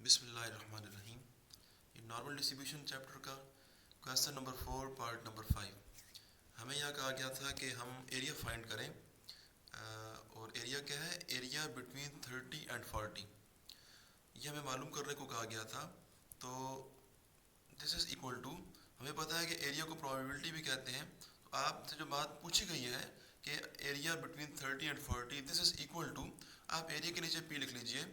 बिस्मिल्लाहिर्रहमानिर्रहीम। ये normal distribution chapter का क्वेश्चन नंबर 4 पार्ट नंबर 5। हमें यहाँ कहा गया था कि हम एरिया फाइंड करें और एरिया क्या है, एरिया बिटवीन 30 एंड 40। ये हमें मालूम करने को कहा गया था। तो दिस इज़ इक्वल टू, हमें पता है कि एरिया को प्रोबेबिलिटी भी कहते हैं। तो आपसे जो बात पूछी गई है कि area between 30 and 40, this is equal to, आप एरिया के नीचे पी लिख लीजिए,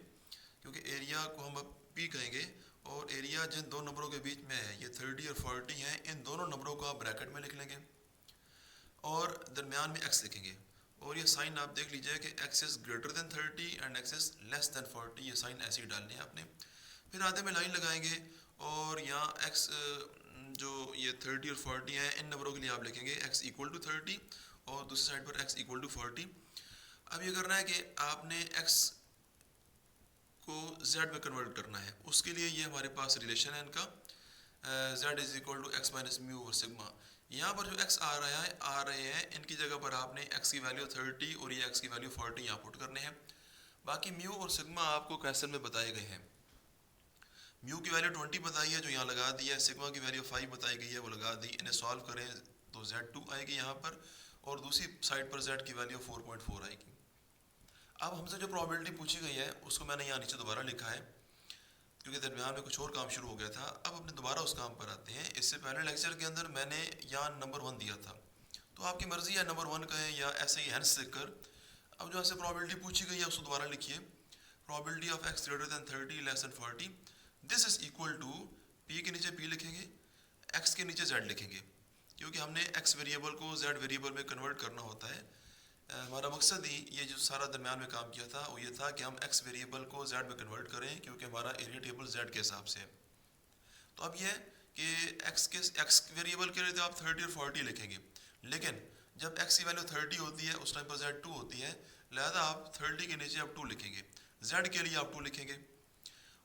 क्योंकि एरिया को हम अब पी कहेंगे। और एरिया जिन दो नंबरों के बीच में है, ये 30 और 40 हैं, इन दोनों नंबरों को आप ब्रैकेट में लिख लेंगे और दरमियान में एक्स लिखेंगे। और ये साइन आप देख लीजिए कि x is greater than 30 and x is less than 40। ये साइन ऐसे ही डालने हैं आपने। फिर आधे में लाइन लगाएंगे और यहाँ एक्स जो ये 30 और 40 हैं, इन नंबरों के लिए आप लिखेंगे एक्स इक्वल टू 30 और दूसरी साइड पर एक्स इक्वल टू 40। अब ये करना है कि आपने एक्स को z में कन्वर्ट करना है। उसके लिए ये हमारे पास रिलेशन है इनका, z is equal to x minus mu और सिग्मा। यहाँ पर जो x आ रहे हैं, इनकी जगह पर आपने x की वैल्यू 30 और ये x की वैल्यू 40 यहाँ पुट करने हैं। बाकी म्यू और सिग्मा आपको क्वेश्चन में बताए गए हैं। म्यू की वैल्यू 20 बताई है, जो यहाँ लगा दी है। सिग्मा की वैल्यू 5 बताई गई है, वो लगा दी। इन्हें सॉल्व करें तो z2 आएगी यहाँ पर, और दूसरी साइड पर z की वैल्यू 4.4 आएगी। अब हमसे जो प्रोबेबिलिटी पूछी गई है, उसको मैंने यहाँ नीचे दोबारा लिखा है, क्योंकि दरमियान में कुछ और काम शुरू हो गया था। अब अपने दोबारा उस काम पर आते हैं। इससे पहले लेक्चर के अंदर मैंने यहाँ नंबर 1 दिया था, तो आपकी मर्ज़ी है नंबर 1 कहें या ऐसे ही हैंस लिख कर। अब जो ऐसे प्रोबेबिलिटी पूछी गई है उसको दोबारा लिखिए। Probability of x greater than 30 less than 40, this is equal to, p के नीचे पी लिखेंगे, एक्स के नीचे जेड लिखेंगे, क्योंकि हमने एक्स वेरिएबल को जेड वेरिएबल में कन्वर्ट करना होता है। हमारा मकसद ही ये जो सारा दरमियान में काम किया था वो ये था कि हम एक्स वेरिएबल को जेड में कन्वर्ट करें, क्योंकि हमारा एरिया टेबल जेड के हिसाब से है। तो अब ये है कि एक्स वेरिएबल के लिए तो आप 30 और 40 लिखेंगे, लेकिन जब एक्स की वैल्यू 30 होती है उस टाइम पर जेड 2 होती है, लिहाजा आप 30 के नीचे आप 2 लिखेंगे, जेड के लिए आप 2 लिखेंगे।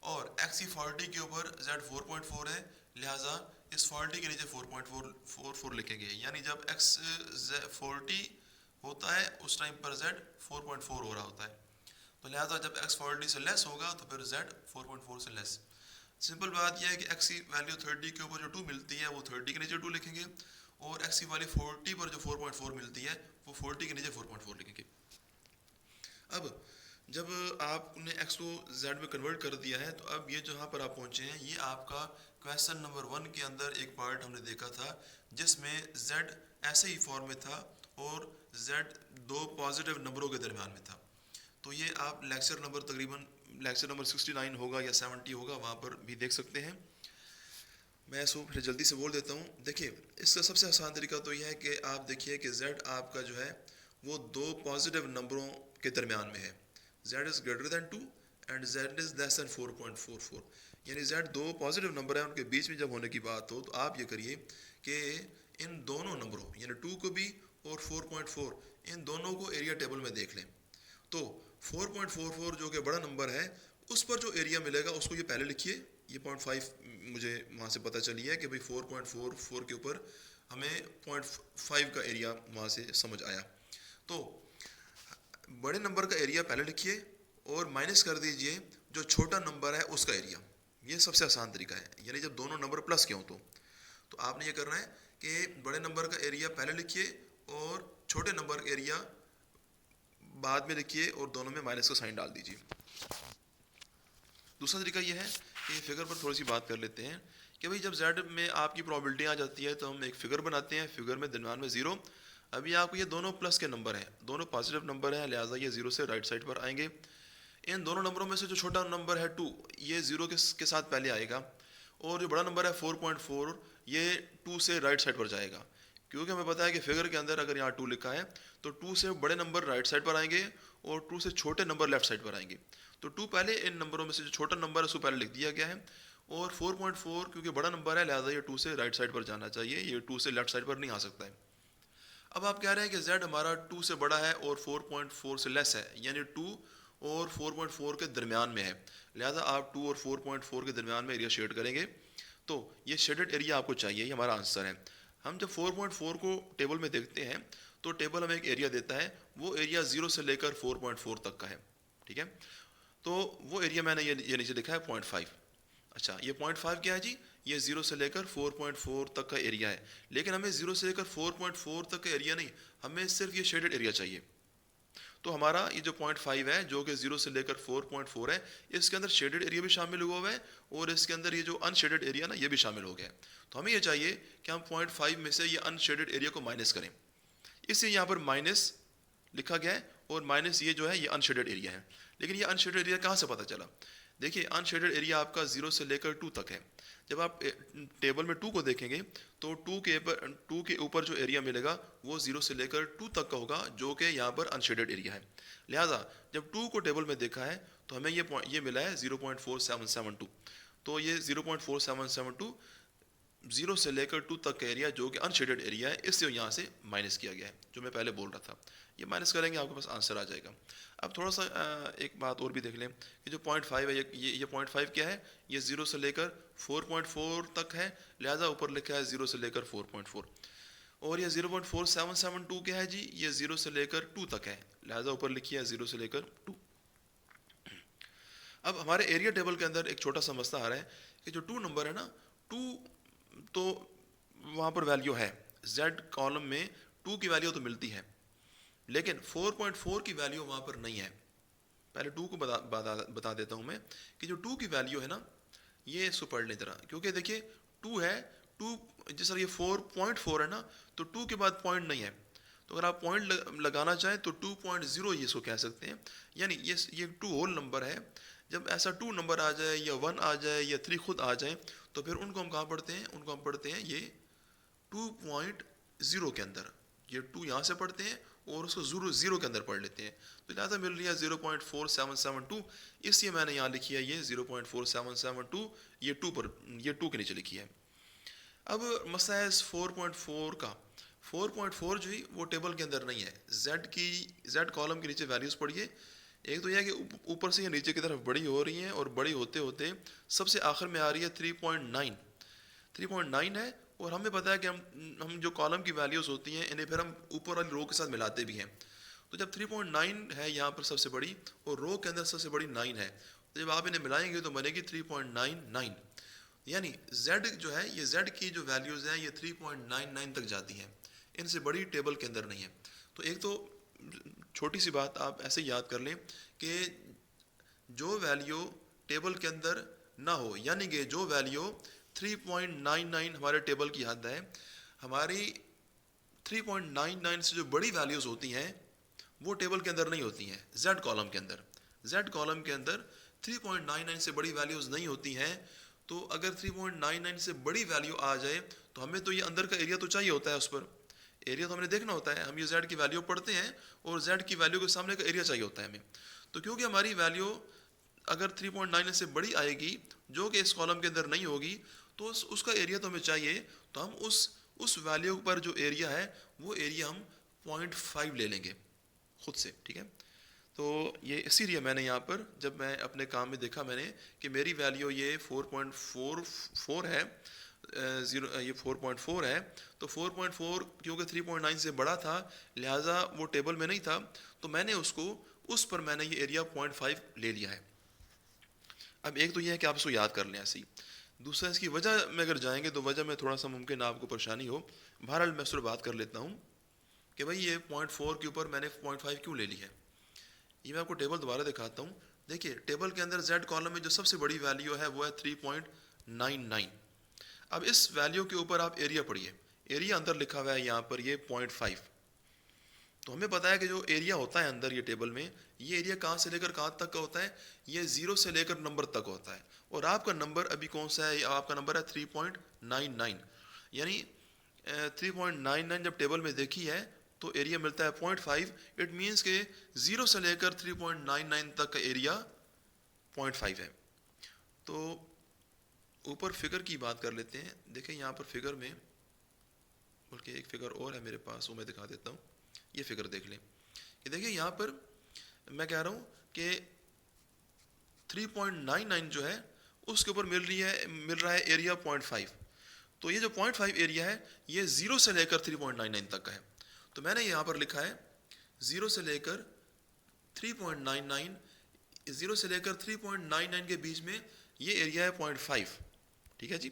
और एक्स की 40 के ऊपर जेड 4.4 है, लिहाजा इस 40 के नीचे 4.44 लिखेंगे। यानी जब एक्स 40 होता है उस टाइम पर z 4.4 हो रहा होता है। तो लिहाजा जब x 40 से लेस होगा तो फिर z 4.4 से लेस। सिंपल बात यह है कि x की वैल्यू 30 के ऊपर जो 2 मिलती है वो 30 के नीचे 2 लिखेंगे, और x की वैल्यू 40 पर जो 4.4 मिलती है वो 40 के नीचे 4.4 लिखेंगे। अब जब आपने x को z में कन्वर्ट कर दिया है, तो अब ये जहाँ पर आप पहुँचे हैं, ये आपका क्वेश्चन नंबर 1 के अंदर एक पार्ट हमने देखा था जिसमें z ऐसे ही फॉर्म में था और z दो पॉजिटिव नंबरों के दरमियान में था। तो ये आप लेक्चर नंबर तकरीबन लेक्चर नंबर 69 होगा या 70 होगा, वहाँ पर भी देख सकते हैं। मैं इसको फिर जल्दी से बोल देता हूँ। देखिए, इसका सबसे आसान तरीका तो यह है कि आप देखिए कि z आपका जो है वो दो पॉजिटिव नंबरों के दरमियान में है। z is greater than 2 and z is less than 4.44। यानी z दो पॉजिटिव नंबर है, उनके बीच में जब होने की बात हो तो आप ये करिए कि इन दोनों नंबरों यानी 2 को भी और 4.4, इन दोनों को एरिया टेबल में देख लें। तो 4.44 जो कि बड़ा नंबर है, उस पर जो एरिया मिलेगा उसको ये पहले लिखिए। ये 0.5 मुझे वहाँ से पता चली है कि भाई 4.44 के ऊपर हमें 0.5 का एरिया वहाँ से समझ आया। तो बड़े नंबर का एरिया पहले लिखिए और माइनस कर दीजिए जो छोटा नंबर है उसका एरिया। ये सबसे आसान तरीका है, यानी जब दोनों नंबर प्लस के हों तो आपने ये करना है कि बड़े नंबर का एरिया पहले लिखिए और छोटे नंबर का एरिया बाद में लिखिए और दोनों में माइनस का साइन डाल दीजिए। दूसरा तरीका यह है कि फिगर पर थोड़ी सी बात कर लेते हैं कि भाई जब z में आपकी प्रोबेबिलिटी आ जाती है तो हम एक फिगर बनाते हैं। फिगर में दरमियान में 0। अभी आपको ये दोनों प्लस के नंबर हैं, दोनों पॉजिटिव नंबर हैं, लिहाजा ये 0 से राइट साइड पर आएंगे। इन दोनों नंबरों में से जो छोटा नंबर है 2, ये 0 के साथ पहले आएगा, और जो बड़ा नंबर है 4.4, ये 2 से राइट साइड पर जाएगा। क्योंकि हमें पता है कि फिगर के अंदर अगर यहाँ 2 लिखा है तो 2 से बड़े नंबर राइट साइड पर आएंगे और 2 से छोटे नंबर लेफ्ट साइड पर आएंगे। तो 2 पहले इन नंबरों में से जो छोटा नंबर है उसको पहले लिख दिया गया है, और 4.4 क्योंकि बड़ा नंबर है लिहाजा ये 2 से राइट साइड पर जाना चाहिए, ये 2 से लेफ्ट साइड पर नहीं आ सकता है। अब आप कह रहे हैं कि z हमारा 2 से बड़ा है और 4.4 से लेस है, यानी 2 और 4.4 के दरमियान में है, लिहाजा आप 2 और 4.4 के दरमियान में एरिया शेड करेंगे। तो ये शेडेड एरिया आपको चाहिए, ये हमारा आंसर है। हम जब 4.4 को टेबल में देखते हैं तो टेबल हमें एक एरिया देता है, वो एरिया 0 से लेकर 4.4 तक का है, ठीक है। तो वो एरिया मैंने ये नीचे लिखा है 0.5। अच्छा, ये 0.5 क्या है जी? ये 0 से लेकर 4.4 तक का एरिया है, लेकिन हमें 0 से लेकर 4.4 तक का एरिया नहीं, हमें सिर्फ ये शेडेड एरिया चाहिए। तो हमारा ये जो 0.5 है, जो कि 0 से लेकर 4.4 है, इसके अंदर शेडेड एरिया भी शामिल हुआ हुआ है और इसके अंदर ये जो अनशेडेड एरिया ना, ये भी शामिल हो गया है। तो हमें ये चाहिए कि हम 0.5 में से ये अनशेडेड एरिया को माइनस करें, इसलिए यहाँ पर माइनस लिखा गया है और माइनस ये जो है ये अनशेडेड एरिया है। लेकिन ये अनशेडेड एरिया कहाँ से पता चला? देखिए, अनशेडेड एरिया आपका 0 से लेकर 2 तक है। जब आप टेबल में 2 को देखेंगे तो 2 के ऊपर जो एरिया मिलेगा वो 0 से लेकर 2 तक का होगा, जो कि यहाँ पर अनशेडेड एरिया है। लिहाजा जब 2 को टेबल में देखा है तो हमें ये मिला है 0.4772। तो ये 0.4772 0 से लेकर 2 तक का एरिया जो कि अनशेडेड एरिया है, इससे यहाँ से माइनस किया गया है, जो मैं पहले बोल रहा था। ये माइनस करेंगे आपके पास आंसर आ जाएगा। अब थोड़ा सा एक बात और भी देख लें कि जो 0.5 है, ये 0.5 क्या है? ये 0 से लेकर 4.4 तक है, लिहाजा ऊपर लिखा है 0 से लेकर 4.4। और ये 0.4772 क्या है जी? ये 0 से लेकर 2 तक है, लिहाजा ऊपर लिखी है 0 से लेकर 2। अब हमारे एरिया टेबल के अंदर एक छोटा सा मसला आ रहा है कि जो 2 नंबर है ना, 2 तो वहाँ पर वैल्यू है, Z कॉलम में 2 की वैल्यू तो मिलती है, लेकिन 4.4 की वैल्यू वहाँ पर नहीं है। पहले 2 को बता देता हूँ मैं कि जो 2 की वैल्यू है ना, ये इसको पढ़ लें जरा, क्योंकि देखिए 2 है, 2 जिस तरह ये 4.4 है ना, तो 2 के बाद पॉइंट नहीं है। तो अगर आप पॉइंट लगाना चाहें तो 2.0 ये इसको कह सकते हैं, यानी ये 2 होल नंबर है। जब ऐसा 2 नंबर आ जाए या 1 आ जाए या 3 खुद आ जाए, तो फिर उनको हम कहाँ पढ़ते हैं? उनको हम पढ़ते हैं ये 2.0 के अंदर। ये 2 यहाँ से पढ़ते हैं और उसको 0 के अंदर पढ़ लेते हैं। तो लिहाजा मिल रही है 0.4772, इसलिए मैंने यहाँ लिखी है ये 0.4772, ये 2 के नीचे लिखी है। अब मसला है इस 4.4 का। 4.4 जो है वो टेबल के अंदर नहीं है। Z कॉलम के नीचे वैल्यूज़ पढ़िए। एक तो यह है कि ऊपर से ये नीचे की तरफ बड़ी हो रही हैं और बड़ी होते होते सबसे आखिर में आ रही है 3.9 है। और हमें पता है कि हम जो कॉलम की वैल्यूज़ होती हैं इन्हें फिर हम ऊपर वाली रो के साथ मिलाते भी हैं। तो जब 3.9 है यहाँ पर सबसे बड़ी और रो के अंदर सबसे बड़ी 9 है, तो जब आप इन्हें मिलाएंगे तो बनेगी 3.99। यानी Z जो है, ये Z की जो वैल्यूज़ हैं ये 3.99 तक जाती हैं, इनसे बड़ी टेबल के अंदर नहीं है। तो एक तो छोटी सी बात आप ऐसे याद कर लें कि जो वैल्यू टेबल के अंदर ना हो, यानी कि जो वैल्यू 3.99 हमारे टेबल की हद है, हमारी 3.99 से जो बड़ी वैल्यूज़ होती हैं वो टेबल के अंदर नहीं होती हैं, Z कॉलम के अंदर। Z कॉलम के अंदर 3.99 से बड़ी वैल्यूज़ नहीं होती हैं। तो अगर 3.99 से बड़ी वैल्यू आ जाए तो हमें तो ये अंदर का एरिया तो चाहिए होता है, उस पर एरिया तो हमने देखना होता है। हम ये Z की वैल्यू पढ़ते हैं और Z की वैल्यू के सामने का एरिया चाहिए होता है हमें। तो क्योंकि हमारी वैल्यू अगर 3.99 से बड़ी आएगी जो कि इस कॉलम के अंदर नहीं होगी, तो उसका एरिया तो हमें चाहिए। तो हम उस वैल्यू पर जो एरिया है वो एरिया हम 0.5 ले लेंगे खुद से, ठीक है। तो ये इसीलिए मैंने यहाँ पर जब मैं अपने काम में देखा मैंने कि मेरी वैल्यू ये 4.44 है, ये 4.4 है। तो 4.4 क्योंकि 3.9 से बड़ा था, लिहाजा वो टेबल में नहीं था, तो मैंने उस पर मैंने ये एरिया 0.5 ले लिया है। अब एक तो ये है कि आप इसको याद कर लें ऐसे ही। दूसरा, इसकी वजह में अगर जाएंगे तो वजह में थोड़ा सा मुमकिन आपको परेशानी हो। बहरहाल मैं उस पर बात कर लेता हूँ कि भाई ये 0.4 के ऊपर मैंने 0.5 क्यों ले ली है। ये मैं आपको टेबल दोबारा दिखाता हूँ। देखिए टेबल के अंदर Z कॉलम में जो सबसे बड़ी वैल्यू है वो है 3.99। अब इस वैल्यू के ऊपर आप एरिया पढ़िए। एरिया अंदर लिखा हुआ है यहाँ पर ये 0.5। तो हमें पता है कि जो एरिया होता है अंदर ये टेबल में, ये एरिया कहाँ से लेकर कहाँ तक का होता है? ये 0 से लेकर नंबर तक होता है। और आपका नंबर अभी कौन सा है? आपका नंबर है 3.99। यानी 3.99 जब टेबल में देखी है तो एरिया मिलता है 0.5। इट मीन्स के 0 से लेकर 3.99 तक का एरिया 0.5 है। तो ऊपर फिगर की बात कर लेते हैं। देखें यहाँ पर फिगर में, बल्कि एक फिगर और है मेरे पास, वो मैं दिखा देता हूँ। ये फिगर देख लें कि देखिए यहाँ पर मैं कह रहा हूँ कि 3.99 जो है उसके ऊपर मिल रहा है एरिया 0.5। तो ये जो 0.5 एरिया है ये 0 से लेकर 3.99 तक का है। तो मैंने यहाँ पर लिखा है 0 से लेकर 3.99, 0 से लेकर 3.99 के बीच में ये एरिया है 0.5, ठीक है जी।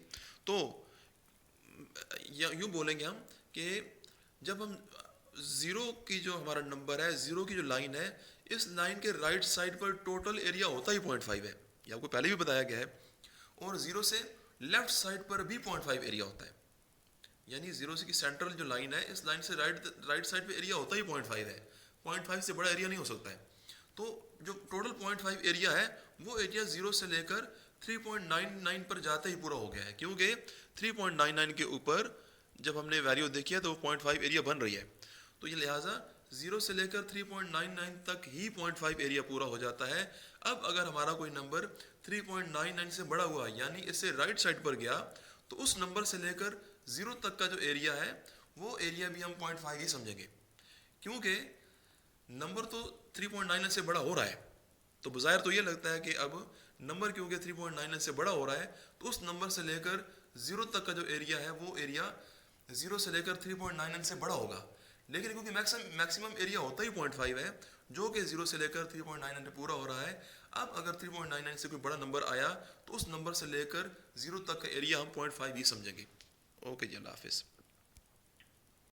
तो यूँ बोलेंगे हम कि जब हम ज़ीरो की जो हमारा नंबर है, ज़ीरो की जो लाइन है, इस लाइन के राइट साइड पर टोटल एरिया होता ही 0.5 है, ये आपको पहले भी बताया गया है। और ज़ीरो से लेफ्ट साइड पर भी 0.5 एरिया होता है, यानी ज़ीरो से की सेंट्रल जो लाइन है, इस लाइन से राइट साइड पे एरिया होता ही 0.5 है, 0.5 से बड़ा एरिया नहीं हो सकता है। तो जो टोटल 0.5 एरिया है वो एरिया 0 से लेकर 3.99 पर जाते ही पूरा हो गया है, क्योंकि 3.99 के ऊपर जब हमने वैल्यू देखी है तो वो 0.5 एरिया बन रही है। तो ये लिहाजा 0 से लेकर 3.99 तक ही 0.5 एरिया पूरा हो जाता है। अब अगर हमारा कोई नंबर 3.99 से बड़ा हुआ, यानी इससे राइट साइड पर गया, तो उस नंबर से लेकर 0 तक का जो एरिया है वो एरिया भी हम 0.5 ही समझेंगे, क्योंकि नंबर तो 3.99 से बड़ा हो रहा है। तो बज़ाहिर तो ये लगता है कि अब नंबर क्योंकि 3.99 से बड़ा हो रहा है, तो उस नंबर से लेकर 0 तक का जो एरिया है वो एरिया 0 से लेकर 3.99 से बड़ा होगा। लेकिन क्योंकि मैक्सिमम एरिया होता ही 0.5 है, जो कि 0 से लेकर 3.99 पूरा हो रहा है, अब अगर 3.99 से कोई बड़ा नंबर आया तो उस नंबर से लेकर 0 तक का एरिया हम 0.5 ही समझेंगे। ओके जी, अल्लाह हाफिज़।